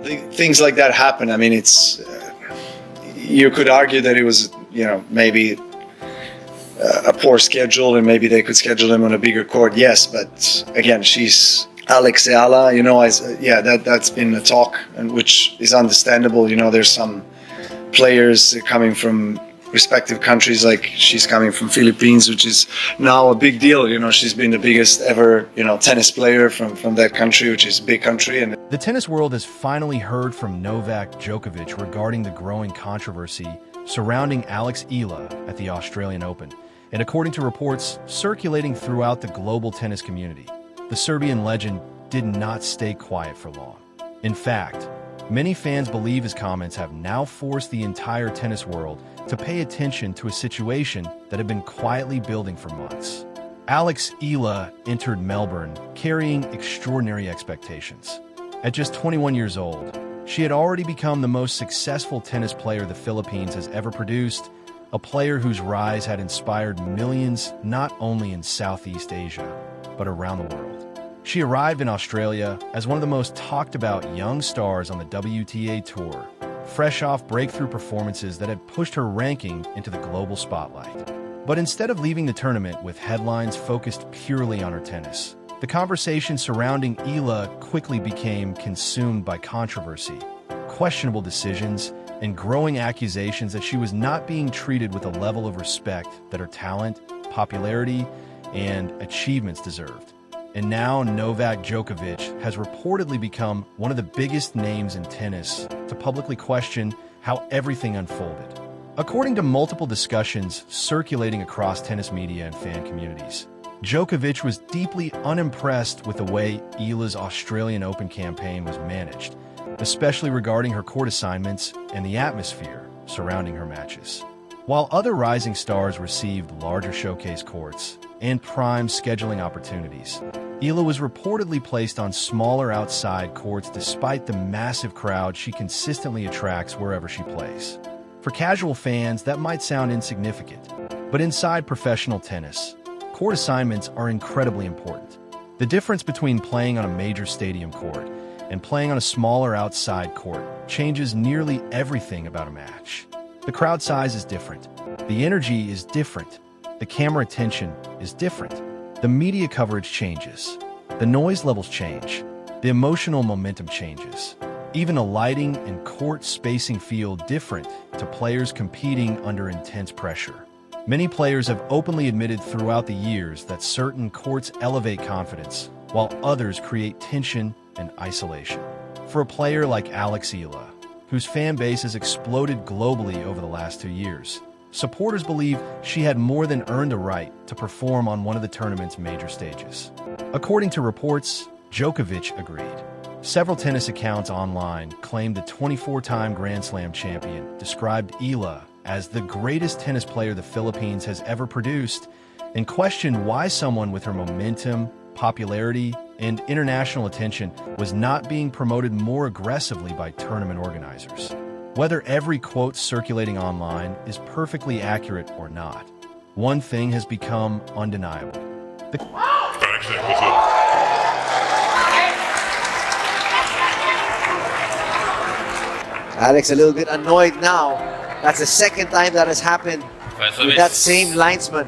Things like that happen. I mean, it's you could argue that it was, maybe a poor schedule, and maybe they could schedule him on a bigger court. Yes, but again, she's Alex Eala. That's been a talk, and which is understandable. There's some players coming from respective countries, like she's coming from Philippines, which is now a big deal. She's been the biggest ever, tennis player from that country, which is a big country. And the tennis world has finally heard from Novak Djokovic regarding the growing controversy surrounding Alex Eala at the Australian Open. And according to reports circulating throughout the global tennis community, the Serbian legend did not stay quiet for long. In fact, many fans believe his comments have now forced the entire tennis world to pay attention to a situation that had been quietly building for months. Alex Eala entered Melbourne carrying extraordinary expectations. At just 21 years old, she had already become the most successful tennis player the Philippines has ever produced, a player whose rise had inspired millions not only in Southeast Asia, but around the world. She arrived in Australia as one of the most talked about young stars on the WTA Tour, fresh off breakthrough performances that had pushed her ranking into the global spotlight. But instead of leaving the tournament with headlines focused purely on her tennis, the conversation surrounding Eala quickly became consumed by controversy, questionable decisions, and growing accusations that she was not being treated with a level of respect that her talent, popularity, and achievements deserved. And now Novak Djokovic has reportedly become one of the biggest names in tennis to publicly question how everything unfolded. According to multiple discussions circulating across tennis media and fan communities, Djokovic was deeply unimpressed with the way Eala's Australian Open campaign was managed, especially regarding her court assignments and the atmosphere surrounding her matches. While other rising stars received larger showcase courts and prime scheduling opportunities, Eala was reportedly placed on smaller outside courts despite the massive crowd she consistently attracts wherever she plays. For casual fans, that might sound insignificant, but inside professional tennis, court assignments are incredibly important. The difference between playing on a major stadium court and playing on a smaller outside court changes nearly everything about a match. The crowd size is different. The energy is different. The camera attention is different. The media coverage changes. The noise levels change. The emotional momentum changes. Even the lighting and court spacing feel different to players competing under intense pressure. Many players have openly admitted throughout the years that certain courts elevate confidence, while others create tension and isolation. For a player like Alex Eala, whose fan base has exploded globally over the last 2 years, supporters believe she had more than earned the right to perform on one of the tournament's major stages. According to reports, Djokovic agreed. Several tennis accounts online claimed the 24-time Grand Slam champion described Eala as the greatest tennis player the Philippines has ever produced and questioned why someone with her momentum, popularity, and international attention was not being promoted more aggressively by tournament organizers. Whether every quote circulating online is perfectly accurate or not, one thing has become undeniable. Alex a little bit annoyed now. That's the second time that has happened with that same linesman.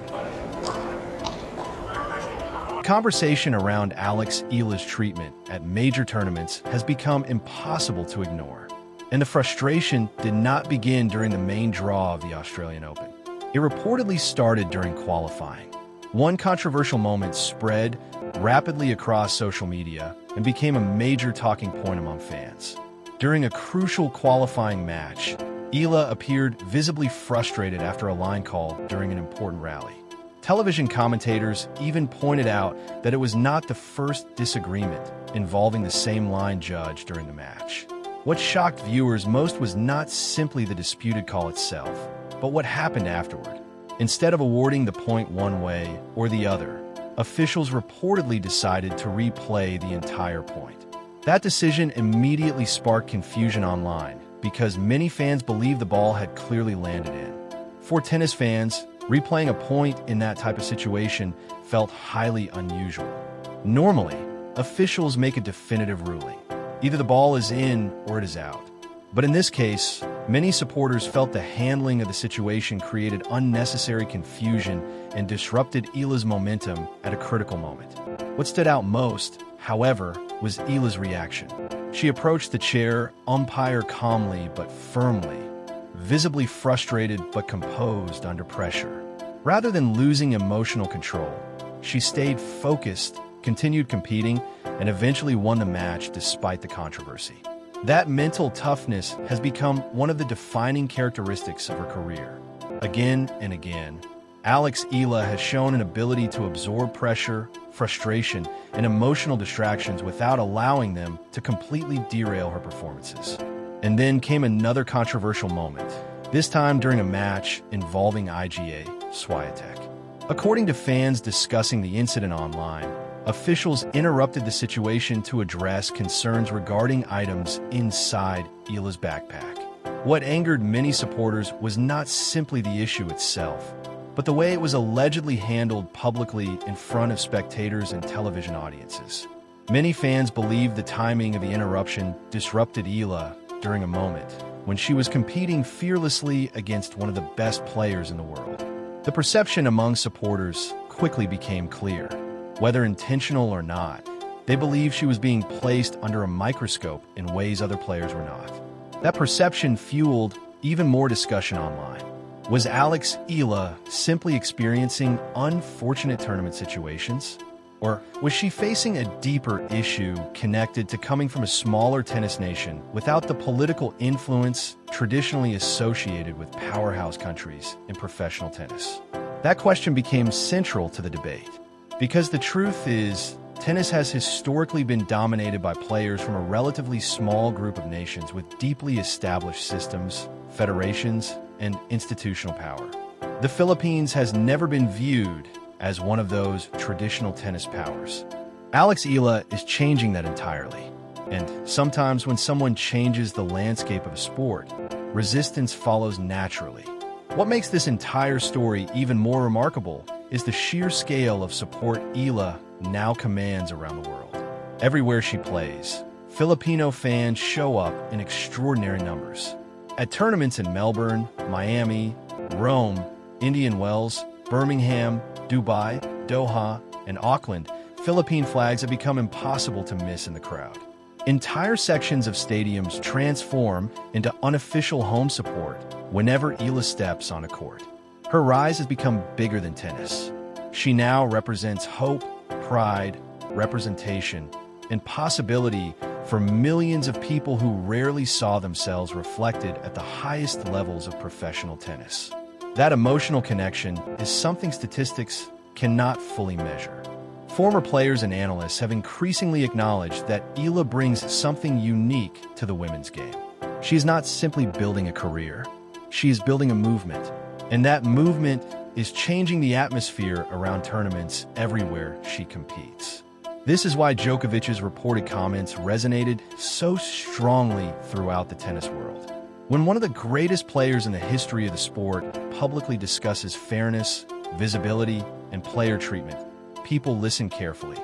Conversation around Alex Eala's treatment at major tournaments has become impossible to ignore. And the frustration did not begin during the main draw of the Australian Open. It reportedly started during qualifying. One controversial moment spread rapidly across social media and became a major talking point among fans. During a crucial qualifying match, Eala appeared visibly frustrated after a line call during an important rally. Television commentators even pointed out that it was not the first disagreement involving the same line judge during the match. What shocked viewers most was not simply the disputed call itself, but what happened afterward. Instead of awarding the point one way or the other, officials reportedly decided to replay the entire point. That decision immediately sparked confusion online because many fans believed the ball had clearly landed in. For tennis fans, replaying a point in that type of situation felt highly unusual. Normally, officials make a definitive ruling. Either the ball is in or it is out. But in this case, many supporters felt the handling of the situation created unnecessary confusion and disrupted Eala's momentum at a critical moment. What stood out most, however, was Eala's reaction. She approached the chair umpire calmly but firmly, visibly frustrated but composed under pressure. Rather than losing emotional control, she stayed focused, continued competing, and eventually won the match despite the controversy. That mental toughness has become one of the defining characteristics of her career. Again and again, Alex Eala has shown an ability to absorb pressure, frustration, and emotional distractions without allowing them to completely derail her performances. And then came another controversial moment, this time during a match involving Iga Swiatek. According to fans discussing the incident online, officials interrupted the situation to address concerns regarding items inside Eala's backpack. What angered many supporters was not simply the issue itself, but the way it was allegedly handled publicly in front of spectators and television audiences. Many fans believe the timing of the interruption disrupted Eala during a moment when she was competing fearlessly against one of the best players in the world. The perception among supporters quickly became clear. Whether intentional or not, they believed she was being placed under a microscope in ways other players were not. That perception fueled even more discussion online. Was Alex Eala simply experiencing unfortunate tournament situations? Or was she facing a deeper issue connected to coming from a smaller tennis nation without the political influence traditionally associated with powerhouse countries in professional tennis? That question became central to the debate. Because the truth is, tennis has historically been dominated by players from a relatively small group of nations with deeply established systems, federations, and institutional power. The Philippines has never been viewed as one of those traditional tennis powers. Alex Eala is changing that entirely. And sometimes when someone changes the landscape of a sport, resistance follows naturally. What makes this entire story even more remarkable is the sheer scale of support Eala now commands around the world. Everywhere she plays, Filipino fans show up in extraordinary numbers. At tournaments in Melbourne, Miami, Rome, Indian Wells, Birmingham, Dubai, Doha, and Auckland, Philippine flags have become impossible to miss in the crowd. Entire sections of stadiums transform into unofficial home support whenever Eala steps on a court. Her rise has become bigger than tennis. She now represents hope, pride, representation, and possibility for millions of people who rarely saw themselves reflected at the highest levels of professional tennis. That emotional connection is something statistics cannot fully measure. Former players and analysts have increasingly acknowledged that Eala brings something unique to the women's game. She is not simply building a career, she is building a movement. And that movement is changing the atmosphere around tournaments everywhere she competes. This is why Djokovic's reported comments resonated so strongly throughout the tennis world. When one of the greatest players in the history of the sport publicly discusses fairness, visibility, and player treatment, people listen carefully.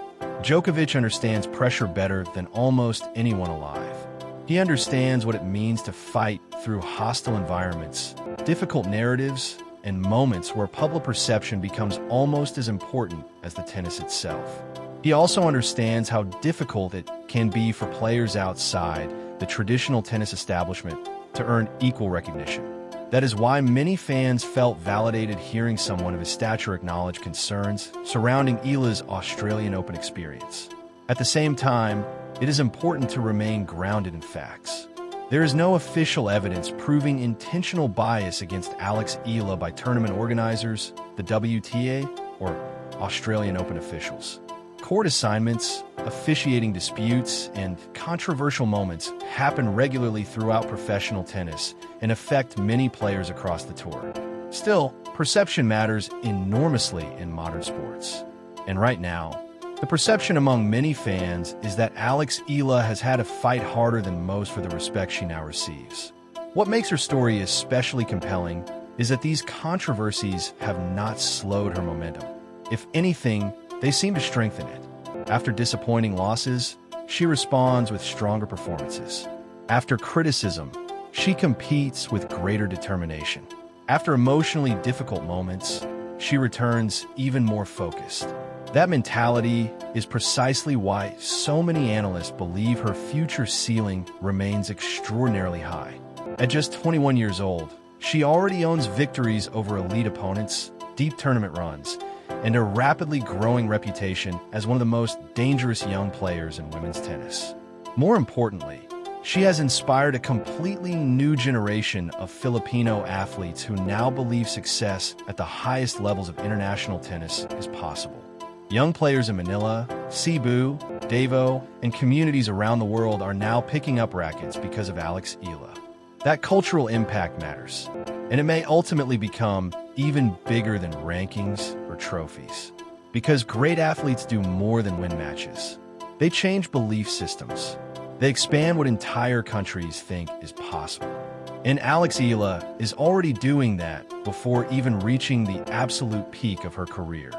Djokovic understands pressure better than almost anyone alive. He understands what it means to fight through hostile environments, difficult narratives, and moments where public perception becomes almost as important as the tennis itself. He also understands how difficult it can be for players outside the traditional tennis establishment to earn equal recognition. That is why many fans felt validated hearing someone of his stature acknowledge concerns surrounding Eala's Australian Open experience. At the same time, it is important to remain grounded in facts. There is no official evidence proving intentional bias against Alex Eala by tournament organizers, the WTA, or Australian Open officials. Court assignments, officiating disputes, and controversial moments happen regularly throughout professional tennis and affect many players across the tour. Still, perception matters enormously in modern sports. And right now, the perception among many fans is that Alex Eala has had to fight harder than most for the respect she now receives. What makes her story especially compelling is that these controversies have not slowed her momentum. If anything, they seem to strengthen it. After disappointing losses, she responds with stronger performances. After criticism, she competes with greater determination. After emotionally difficult moments, she returns even more focused. That mentality is precisely why so many analysts believe her future ceiling remains extraordinarily high. At just 21 years old, she already owns victories over elite opponents, deep tournament runs, and a rapidly growing reputation as one of the most dangerous young players in women's tennis. More importantly, she has inspired a completely new generation of Filipino athletes who now believe success at the highest levels of international tennis is possible. Young players in Manila, Cebu, Davao, and communities around the world are now picking up rackets because of Alex Eala. That cultural impact matters, and it may ultimately become even bigger than rankings or trophies. Because great athletes do more than win matches. They change belief systems. They expand what entire countries think is possible. And Alex Eala is already doing that before even reaching the absolute peak of her career.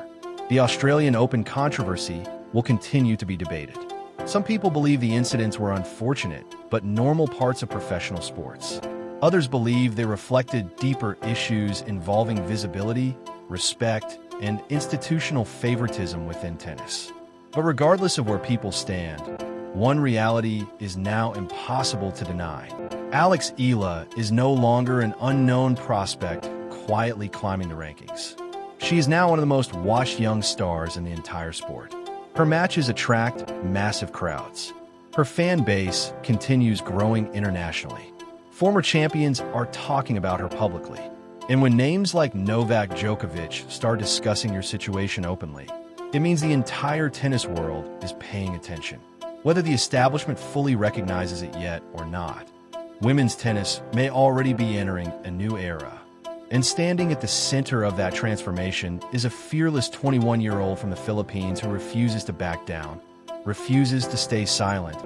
The Australian Open controversy will continue to be debated. Some people believe the incidents were unfortunate, but normal parts of professional sports. Others believe they reflected deeper issues involving visibility, respect, and institutional favoritism within tennis. But regardless of where people stand, one reality is now impossible to deny. Alex Eala is no longer an unknown prospect quietly climbing the rankings. She is now one of the most watched young stars in the entire sport. Her matches attract massive crowds. Her fan base continues growing internationally. Former champions are talking about her publicly. And when names like Novak Djokovic start discussing your situation openly, it means the entire tennis world is paying attention. Whether the establishment fully recognizes it yet or not, women's tennis may already be entering a new era. And standing at the center of that transformation is a fearless 21-year-old from the Philippines who refuses to back down, refuses to stay silent,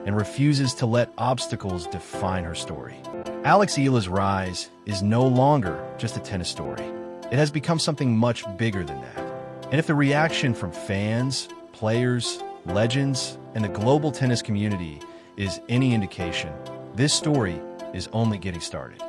and refuses to let obstacles define her story. Alex Eala's rise is no longer just a tennis story. It has become something much bigger than that. And if the reaction from fans, players, legends, and the global tennis community is any indication, this story is only getting started.